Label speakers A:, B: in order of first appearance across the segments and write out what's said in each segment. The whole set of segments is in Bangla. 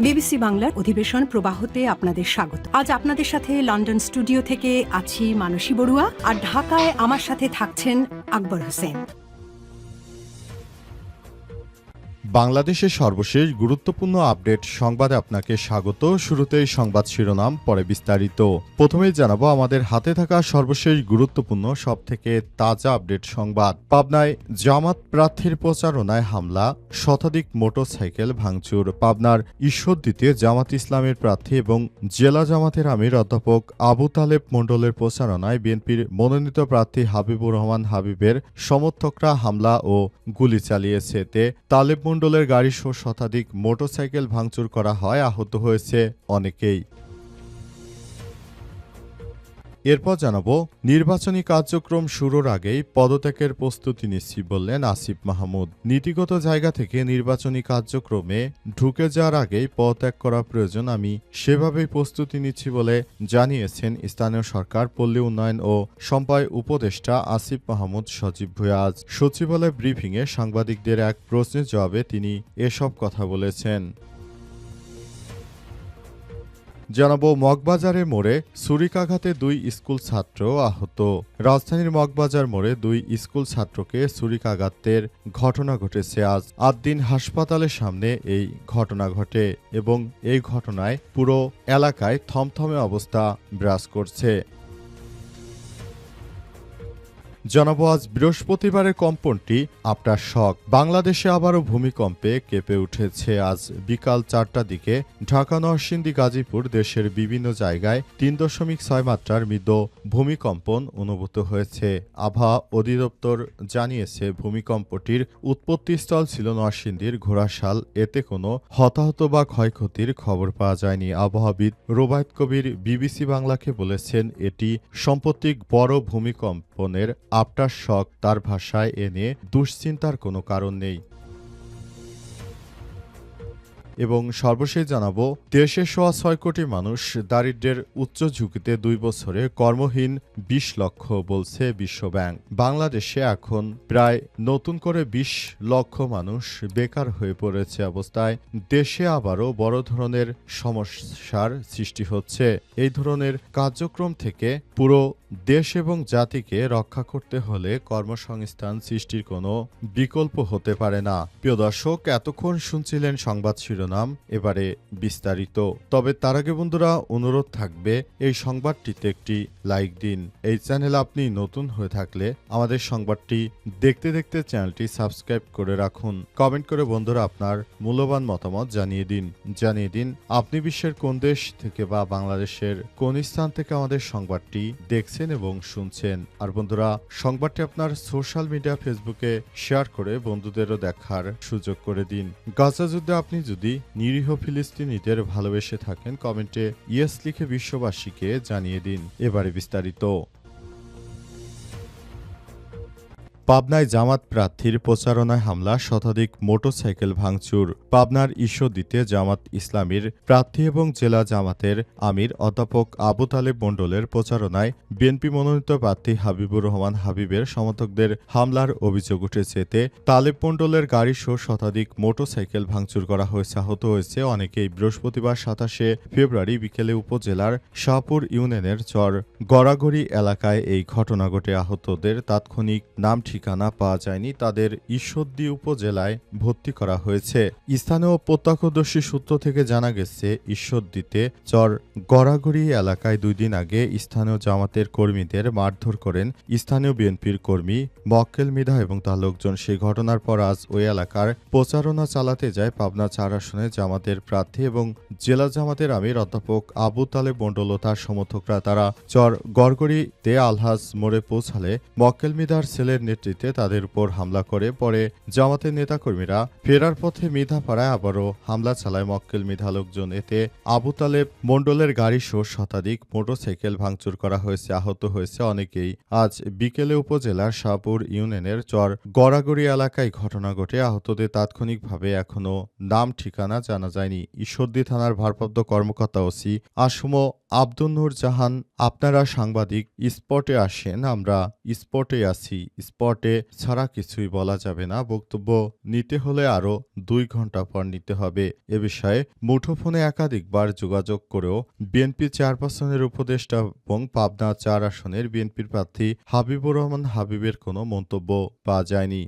A: বিবিসি বাংলার অধিবেশন প্রবাহতে আপনাদের স্বাগত। আজ আপনাদের সাথে লন্ডন স্টুডিও থেকে আছি মানসী বড়ুয়া, আর ঢাকায় আমার সাথে থাকছেন আকবর হোসেন।
B: বাংলাদেশের সর্বশেষ গুরুত্বপূর্ণ আপডেট সংবাদে আপনাকে স্বাগত। শুরুতেই সংবাদ শিরোনাম, পরে বিস্তারিত। প্রথমেই জানাবো আমাদের হাতে থাকা সর্বশেষ গুরুত্বপূর্ণ সবথেকে তাজা আপডেট সংবাদ। পাবনায় জামাত প্রার্থীর প্রচারণায় হামলা, শতাধিক মোটরসাইকেল ভাঙচুর। পাবনার ঈশ্বরদীতে জামাত ইসলামের প্রার্থী এবং জেলা জামাতের আমির অধ্যাপক আবু তালেব মণ্ডলের প্রচারণায় বিএনপির মনোনীত প্রার্থী হাবিবুর রহমান হাবিবের সমর্থকরা হামলা ও গুলি চালিয়েছে। এতে তালেব মণ্ডলের গাড়িসহ শতাধিক মোটরসাইকেল ভাঙচুর করা হয়, আহত হয়েছে অনেকেই। এরপর জানাবো নির্বাচনী কার্যক্রম শুরুর আগেই পদত্যাগের প্রস্তুতি নিচ্ছি বললেন আসিফ মাহমুদ। নীতিগত জায়গা থেকে নির্বাচনী কার্যক্রমে ঢুকে যাওয়ার আগেই পদত্যাগ করা প্রয়োজন, আমি সেভাবেই প্রস্তুতি নিচ্ছি বলে জানিয়েছেন স্থানীয় সরকার, পল্লী উন্নয়ন ও সম্পদ উপদেষ্টা আসিফ মাহমুদ সজীব ভুঁইয়া। আজ সচিবালয় ব্রিফিংয়ে সাংবাদিকদের এক প্রশ্নের জবাবে তিনি এসব কথা বলেছেন। জানাবো মগবাজারের মোড়ে ছুরিকাঘাতে 2 স্কুল ছাত্র আহত। রাজধানীর মগবাজার মোড়ে 2 স্কুল ছাত্রকে ছুরিকাঘাতের ঘটনা ঘটেছে। আজ 8 দিন হাসপাতালের সামনে এই ঘটনা ঘটে এবং এই ঘটনায় পুরো এলাকায় থমথমে অবস্থা বিরাজ করছে। জানাবো আজ বৃহস্পতিবারের কম্পনটি আপনার শখ। বাংলাদেশে আবারও ভূমিকম্পে কেঁপে উঠেছে। আজ বিকাল 4টার দিকে ঢাকা, নরসিংদী, গাজীপুর দেশের বিভিন্ন জায়গায় 3.6 মাত্রার মৃদু ভূমিকম্পন অনুভূত হয়েছে। আবহাওয়া অধিদপ্তর জানিয়েছে ভূমিকম্পটির উৎপত্তিস্থল ছিল নরসিংদীর ঘোড়াশাল। এতে কোনো হতাহত বা ক্ষয়ক্ষতির খবর পাওয়া যায়নি। আবহাওয়াবিদ রোবায়েত কবির বিবিসি বাংলাকে বলেছেন, এটি সাম্প্রতিক বড় ভূমিকম্পনের আফটার শক। তার ভাষায় এ নিয়ে দুশ্চিন্তার কোনো কারণ নেই। এবং সর্বশেষ জানাবো দেশে 6.25 কোটি মানুষ দারিদ্র্যের উচ্চ ঝুঁকিতে 2 বছরে কর্মহীন 20 লক্ষ বলছে বিশ্বব্যাংক। বাংলাদেশে এখন প্রায় নতুন করে 20 লক্ষ মানুষ বেকার হয়ে পড়েছে অবস্থায় দেশে আবারও বড় ধরনের সমস্যার সৃষ্টি হচ্ছে। এই ধরনের কার্যক্রম থেকে পুরো দেশ এবং জাতিকে রক্ষা করতে হলে কর্মসংস্থান সৃষ্টির কোনো বিকল্প হতে পারে না। প্রিয় দর্শক, এতক্ষণ শুনছিলেন সংবাদ শিরোনাম, এবারে বিস্তারিত। তবে তার আগে বন্ধুরা অনুরোধ থাকবে এই সংবাদটিতে একটি লাইক দিন। এই চ্যানেলে আপনি নতুন হয়ে থাকলে আমাদের সংবাদটি দেখতে দেখতে চ্যানেলটি সাবস্ক্রাইব করে রাখুন। কমেন্ট করে বন্ধুরা আপনার মূল্যবান মতামত জানিয়ে দিন আপনি বিশ্বের কোন দেশ থেকে বা বাংলাদেশের কোন স্থান থেকে আমাদের সংবাদটি দেখছেন এবং শুনছেন। আর বন্ধুরা সংবাদটি আপনার সোশ্যাল মিডিয়া ফেসবুকে শেয়ার করে বন্ধুদেরও দেখার সুযোগ করে দিন। গাজা যুদ্ধে আপনি যদি নিরীহ ফিলিস্তিনিদের ভালোবেসে থাকেন কমেন্টে ইয়েস লিখে বিশ্ববাসীকে জানিয়ে দিন। এবারে বিস্তারিত। পাবনায় জামাত প্রার্থীর প্রচারণায় হামলা, শতাধিক মোটরসাইকেল ভাঙচুর। পাবনার ঈশ্বরদীতে জামাত ইসলামীর প্রার্থী এবং জেলা জামাতের আমির অধ্যাপক আবু তালেব মণ্ডলের প্রচারণায় বিএনপি মনোনীত প্রার্থী হাবিবুর রহমান হাবিবের সমর্থকদের হামলার অভিযোগ উঠেছে। এতে তালেব মণ্ডলের গাড়িসহ শতাধিক মোটরসাইকেল ভাঙচুর করা হয়েছে, আহত হয়েছে অনেকেই। বৃহস্পতিবার 27শে ফেব্রুয়ারি বিকেলে উপজেলার শাহপুর ইউনিয়নের চর গড়াগড়ি এলাকায় এই ঘটনা ঘটে। আহতদের তাৎক্ষণিক নাম ঠিকানা পাওয়া যায়নি, তাদের ঈশ্বরদী উপজেলায় ভর্তি করা হয়েছে। স্থানীয় প্রত্যক্ষদর্শী সূত্র থেকে জানা গেছে, ঈশ্বরদীতে চর গড়াগড়ি এলাকায় 2 দিন আগে স্থানীয় জামাতের কর্মীদের মারধর করেন স্থানীয় বিএনপির কর্মী মক্কেল মৃধা এবং তার লোকজন। সেই ঘটনার পর আজ ওই এলাকার প্রচারণা চালাতে যায় পাবনা 4 আসনে জামাতের প্রার্থী এবং জেলা জামাতের আমির অধ্যাপক আবু তালেব মণ্ডল ও তার সমর্থকরা। তারা চর গড়গড়িতে আলহাজ মোড়ে পৌঁছালে মক্কেল মৃধার ছেলের নেতৃত্বে তাদের উপর হামলা করে। পরে জামাতের নেতাকর্মীরা ফেরার পথে মৃধাপাড়ায় আবারও হামলা চালায় মক্কেল মৃধা লোকজন। এতে আবু তালেব মণ্ডলের গাড়িসহ শতাধিক মোটরসাইকেল ভাঙচুর করা হয়েছে, আহত হয়েছে অনেকেই। আজ বিকেলে উপজেলার শাহপুর ইউনিয়নের চর গড়াগড়ি এলাকায় ঘটনা ঘটে। আহতদের তাৎক্ষণিকভাবে এখনও নাম ঠিকানা জানা যায়নি। ঈশ্বরদী থানার ভারপ্রাপ্ত কর্মকর্তা ওসি আসমো আব্দুল নূর জাহান, আপনারা সাংবাদিক স্পটে আসেন, আমরা স্পটে আছি, স্পটে ছাড়া কিছুই বলা যাবে না, বক্তব্য নিতে হলে আরও 2 ঘন্টা পর নিতে হবে। এ বিষয়ে মুঠোফোনে একাধিকবার যোগাযোগ করেও বিএনপি চেয়ারপারসনের উপদেষ্টা এবং পাবনা 4 আসনের বিএনপির প্রার্থী হাবিবুর রহমান হাবিবের কোনো মন্তব্য পাওয়া যায়নি।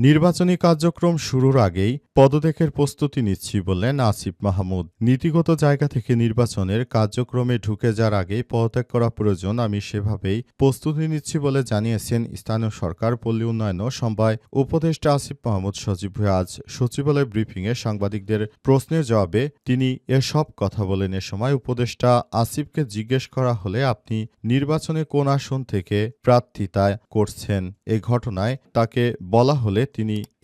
B: নির্বাচনী কার্যক্রম শুরুর আগেই পদত্যাগের প্রস্তুতি নিচ্ছি বললেন আসিফ মাহমুদ। নীতিগত জায়গা থেকে নির্বাচনের কার্যক্রমে ঢুকে যাওয়ার আগেই পদত্যাগ করা প্রয়োজন, আমি সেভাবেই প্রস্তুতি নিচ্ছি বলে জানিয়েছেন স্থানীয় সরকার, পল্লী উন্নয়ন ও সমবায় উপদেষ্টা আসিফ মাহমুদ সজীব ভুঁইয়া। আজ সচিবালয় ব্রিফিংয়ে সাংবাদিকদের প্রশ্নের জবাবে তিনি এসব কথা বলেন। এ সময় উপদেষ্টা আসিফকে জিজ্ঞেস করা হলে আপনি নির্বাচনে কোন আসন থেকে প্রার্থিতা করছেন এই ঘটনায় তাকে বলা হলে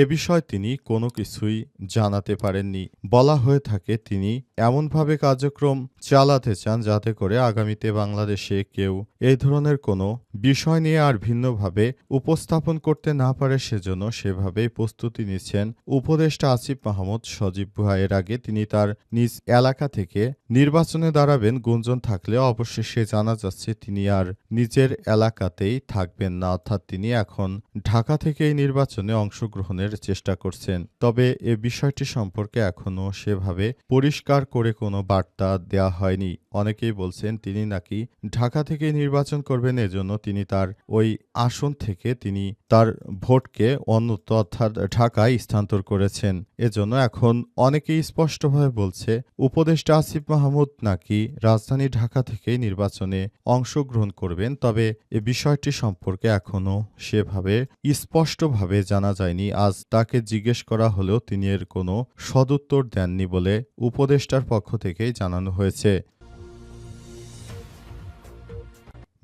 B: এ বিষয়ে তিনি কোনো কিছুই জানাতে পারেননি। বলা হয়ে থাকে তিনি এমনভাবে কার্যক্রম চালাতে চান যাতে করে আগামীতে বাংলাদেশে কেউ এই ধরনের কোনো বিষয় নিয়ে আর ভিন্নভাবে উপস্থাপন করতে না পারে, সেজন্য সেভাবেই প্রস্তুতি নিচ্ছেন উপদেষ্টা আসিফ মাহমুদ সজীব ভুঁইয়া। এর আগে তিনি তার নিজ এলাকা থেকে নির্বাচনে দাঁড়াবেন গুঞ্জন থাকলেও অবশেষে জানা যাচ্ছে তিনি আর নিজের এলাকাতেই থাকবেন না, অর্থাৎ তিনি এখন ঢাকা থেকেই নির্বাচনে অংশগ্রহণের চেষ্টা করছেন। তবে এ বিষয়টি সম্পর্কে এখনও সেভাবে পরিষ্কার করে কোনো বার্তা দেওয়া হয়নি। অনেকেই বলছেন তিনি নাকি ঢাকা থেকে নির্বাচন করবেন, এজন্য তিনি তার ওই আসন থেকে তিনি তার ভোটকে অন্যত্র অর্থাৎ ঢাকায় স্থানান্তর করেছেন। এজন্য এখন অনেকেই স্পষ্টভাবে বলছে উপদেষ্টা আসিফ মাহমুদ নাকি রাজধানী ঢাকা থেকেই নির্বাচনে অংশগ্রহণ করবেন। তবে এ বিষয়টি সম্পর্কে এখনও সেভাবে স্পষ্টভাবে জানা যায়নি। আজ তাকে জিজ্ঞেস করা হলেও তিনি এর কোনো সদুত্তর দেননি বলে উপদেষ্টার পক্ষ থেকেই জানানো হয়েছে।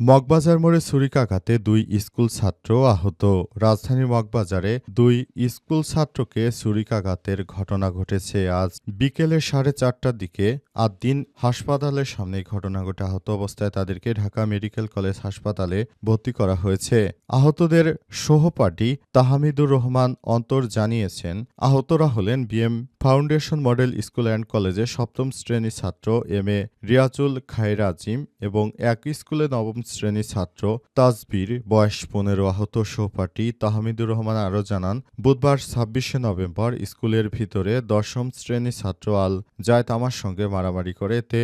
B: মগবাজার মোড়ে ছুরিকাঘাতে 2 স্কুল ছাত্র আহত। রাজধানীর মগবাজারে 2 স্কুল ছাত্রকে ছুরিকাঘাতের ঘটনা ঘটেছে। আজ বিকেলে 4:30টার দিকে আদ্দিন হাসপাতালের সামনে ঘটনা ঘটে। আহত অবস্থায় তাদেরকে ঢাকা মেডিকেল কলেজ হাসপাতালে ভর্তি করা হয়েছে। আহতদের সহপাঠী তাহমিদুর রহমান অন্তর জানিয়েছেন, আহতরা হলেন BM foundation model school and কলেজের 7ম শ্রেণীর ছাত্র এম.এ. রিয়াজুল খায়ের আজিম এবং একই স্কুলে 9ম শ্রেণীর ছাত্র তাজবীর, বয়স 15। আহত সহপাঠী তাহমিদুর রহমান আরও জানান, বুধবার 26শে নভেম্বর স্কুলের ভিতরে 10ম শ্রেণীর ছাত্র আল জায়েদ আমার সঙ্গে মারামারি করে, এতে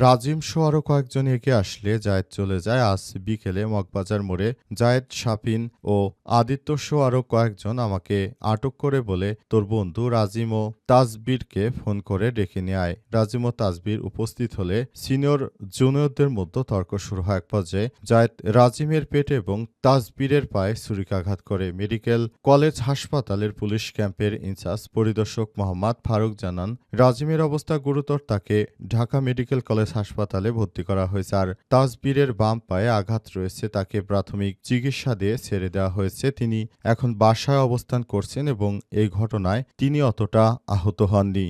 B: রাজিম সহ আরও কয়েকজন এগিয়ে আসলে জায়েদ চলে যায়। আজ বিকেলে মগবাজার মোড়ে জায়েদ, শাফিন ও আদিত্য সহ আরও কয়েকজন আমাকে আটক করে বলে তোর বন্ধু রাজিম ও তাজবীরকে ফোন করে ডেকে নিয়ে আয়। রাজিম ও তাজবীর উপস্থিত হলে সিনিয়র জুনিয়রদের মধ্যে তর্ক শুরু হয়। এক পর্যায়ে জায়েদ রাজিমের পেটে এবং তাজবীরের পায়ে ছুরিকাঘাত করে। মেডিকেল কলেজ হাসপাতালের পুলিশ ক্যাম্পের ইনচার্জ পরিদর্শক মোহাম্মদ ফারুক জানান, রাজিমের অবস্থা গুরুতর, তাকে ঢাকা মেডিকেল কলেজ হাসপাতালে ভর্তি করা হয়েছে। আর তাজবীরের বাম পায়ে আঘাত রয়েছে, তাকে প্রাথমিক চিকিৎসা দিয়ে ছেড়ে দেওয়া হয়েছে। তিনি এখন বাসায় অবস্থান করছেন এবং এই ঘটনায় তিনি অতটা আহত হননি।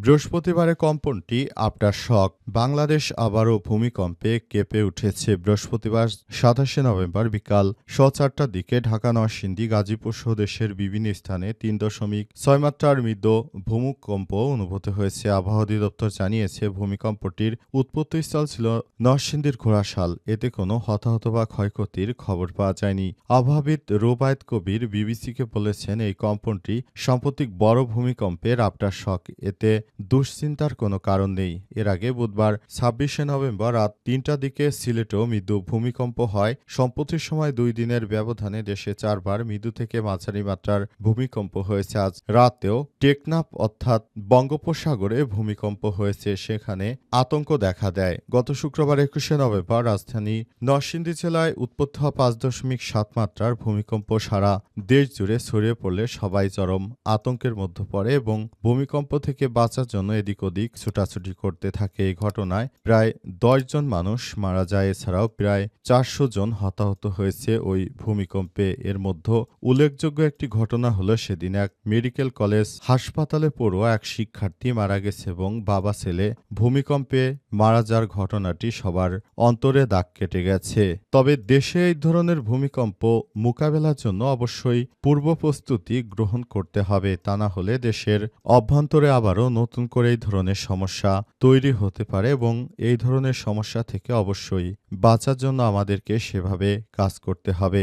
B: বৃহস্পতিবারে কম্পনটি আফটার শক। বাংলাদেশ আবারও ভূমিকম্পে কেঁপে উঠেছে। বৃহস্পতিবার 27শে নভেম্বর বিকাল 4:30টার দিকে ঢাকা, নরসিংদী, গাজীপুর সহ দেশের বিভিন্ন স্থানে 3.6 মাত্রার মৃদু ভূমিকম্প অনুভূত হয়েছে। আবহাওয়া অধিদপ্তর জানিয়েছে, ভূমিকম্পটির উৎপত্তিস্থল ছিল নরসিংদীর ঘোড়াশাল। এতে কোনো হতাহত বা ক্ষয়ক্ষতির খবর পাওয়া যায়নি। আবহাওয়াবিদ রুবায়েত কবির বিবিসিকে বলেছেন, এই কম্পনটি সাম্প্রতিক বড় ভূমিকম্পের আফটার শক, এতে দুশ্চিন্তার কোনো কারণ নেই। এর আগে বুধবার 26শে নভেম্বর রাত 3টার দিকে সিলেটেও মৃদু ভূমিকম্প হয়। সম্প্রতির সময় 2 দিনের ব্যবধানে দেশে 4বার মৃদু থেকে মাঝারি মাত্রার ভূমিকম্প হয়েছে। আজ রাতেও টেকনাফ অর্থাৎ বঙ্গোপসাগরে ভূমিকম্প হয়েছে, সেখানে আতঙ্ক দেখা দেয়। গত শুক্রবার 21শে নভেম্বর রাজধানী নরসিংদী জেলায় উৎপন্ন হওয়া 5.7 মাত্রার ভূমিকম্প সারা দেশ জুড়ে ছড়িয়ে পড়লে সবাই চরম আতঙ্কের মধ্যে পড়ে এবং ভূমিকম্প থেকে বাঁচার বাঁচার জন্য এদিক ওদিক ছুটাছুটি করতে থাকে। এই ঘটনায় প্রায় 10 জন মানুষ মারা যায়। এছাড়াও প্রায় 400 জন হতাহত হয়েছে ওই ভূমিকম্পে। এর মধ্যে উল্লেখযোগ্য একটি ঘটনা হলো সেদিন এক মেডিকেল কলেজ হাসপাতালে পড়ুয়া এক শিক্ষার্থী মারা গেছে এবং বাবা ছেলে ভূমিকম্পে মারা যাওয়ার ঘটনাটি সবার অন্তরে দাগ কেটে গেছে। তবে দেশে এই ধরনের ভূমিকম্প মোকাবেলার জন্য অবশ্যই পূর্ব প্রস্তুতি গ্রহণ করতে হবে। তা না হলে দেশের অভ্যন্তরে আবারও নতুন করে এই ধরনের সমস্যা তৈরি হতে পারে এবং এই ধরনের সমস্যা থেকে অবশ্যই বাঁচার জন্য আমাদেরকে সেভাবে কাজ করতে হবে।